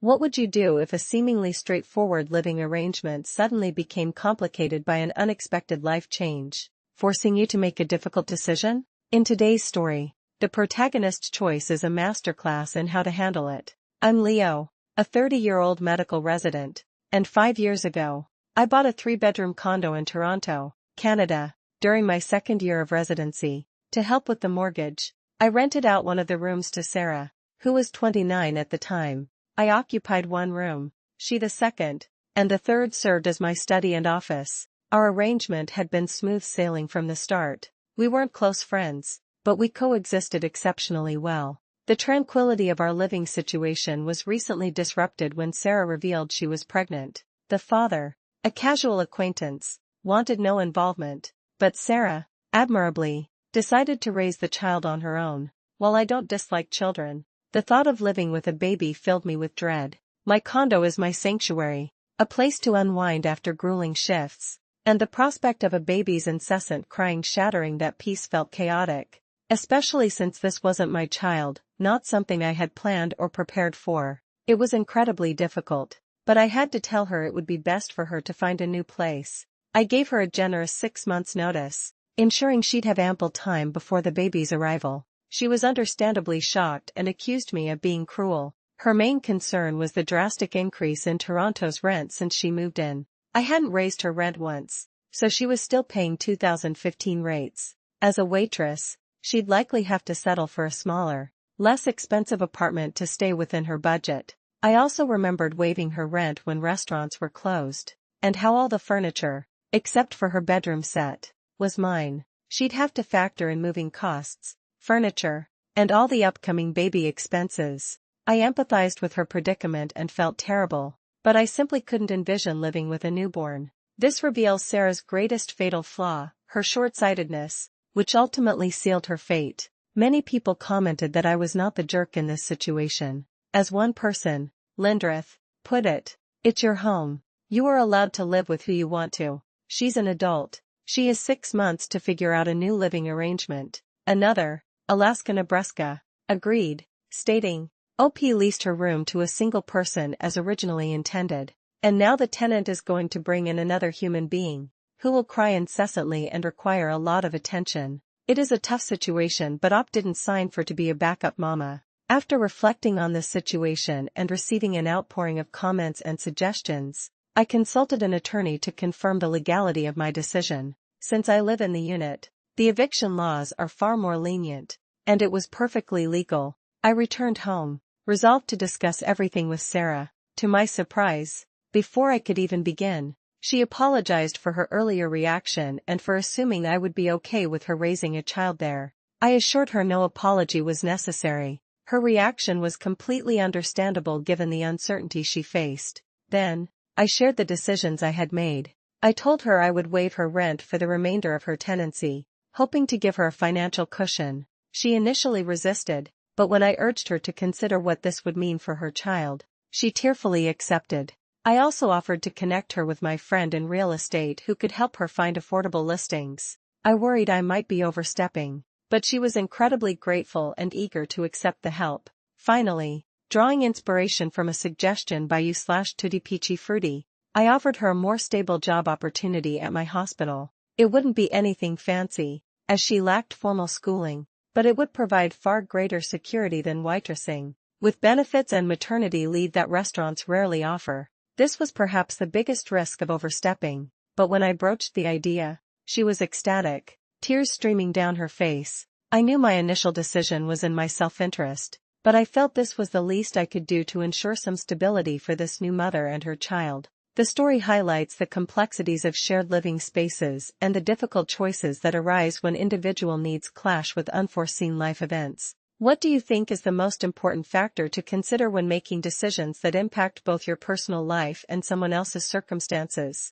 What would you do if a seemingly straightforward living arrangement suddenly became complicated by an unexpected life change, forcing you to make a difficult decision? In today's story, the protagonist's choice is a masterclass in how to handle it. I'm Leo, a 30-year-old medical resident, and 5 years ago, I bought a 3-bedroom condo in Toronto, Canada. During my second year of residency, to help with the mortgage, I rented out one of the rooms to Sarah, who was 29 at the time. I occupied one room, she the second, and the third served as my study and office. Our arrangement had been smooth sailing from the start. We weren't close friends, but we coexisted exceptionally well. The tranquility of our living situation was recently disrupted when Sarah revealed she was pregnant. The father, a casual acquaintance, wanted no involvement, but Sarah, admirably, decided to raise the child on her own. While I don't dislike children, the thought of living with a baby filled me with dread. My condo is my sanctuary, a place to unwind after grueling shifts, and the prospect of a baby's incessant crying shattering that peace felt chaotic, especially since this wasn't my child, not something I had planned or prepared for. It was incredibly difficult, but I had to tell her it would be best for her to find a new place. I gave her a generous 6 months' notice, ensuring she'd have ample time before the baby's arrival. She was understandably shocked and accused me of being cruel. Her main concern was the drastic increase in Toronto's rent since she moved in. I hadn't raised her rent once, so she was still paying 2015 rates. As a waitress, she'd likely have to settle for a smaller, less expensive apartment to stay within her budget. I also remembered waiving her rent when restaurants were closed, and how all the furniture, except for her bedroom set, was mine. She'd have to factor in moving costs, furniture, and all the upcoming baby expenses. I empathized with her predicament and felt terrible, but I simply couldn't envision living with a newborn. This reveals Sarah's greatest fatal flaw, her short-sightedness, which ultimately sealed her fate. Many people commented that I was not the jerk in this situation. As one person, Lindrith, put it, "It's your home. You are allowed to live with who you want to. She's an adult. She has 6 months to figure out a new living arrangement." Another, Alaska Nebraska, agreed, stating, "OP leased her room to a single person as originally intended, and now the tenant is going to bring in another human being, who will cry incessantly and require a lot of attention. It is a tough situation, but OP didn't sign for to be a backup mama." After reflecting on this situation and receiving an outpouring of comments and suggestions, I consulted an attorney to confirm the legality of my decision. Since I live in the unit, the eviction laws are far more lenient, and it was perfectly legal. I returned home, resolved to discuss everything with Sarah. To my surprise, before I could even begin, she apologized for her earlier reaction and for assuming I would be okay with her raising a child there. I assured her no apology was necessary. Her reaction was completely understandable given the uncertainty she faced. Then, I shared the decisions I had made. I told her I would waive her rent for the remainder of her tenancy, hoping to give her a financial cushion. She initially resisted, but when I urged her to consider what this would mean for her child, she tearfully accepted. I also offered to connect her with my friend in real estate who could help her find affordable listings. I worried I might be overstepping, but she was incredibly grateful and eager to accept the help. Finally, drawing inspiration from a suggestion by you/Tutti Peachy Fruity, I offered her a more stable job opportunity at my hospital. It wouldn't be anything fancy, as she lacked formal schooling, but it would provide far greater security than waitressing, with benefits and maternity leave that restaurants rarely offer. This was perhaps the biggest risk of overstepping, but when I broached the idea, she was ecstatic, tears streaming down her face. I knew my initial decision was in my self-interest, but I felt this was the least I could do to ensure some stability for this new mother and her child. The story highlights the complexities of shared living spaces and the difficult choices that arise when individual needs clash with unforeseen life events. What do you think is the most important factor to consider when making decisions that impact both your personal life and someone else's circumstances?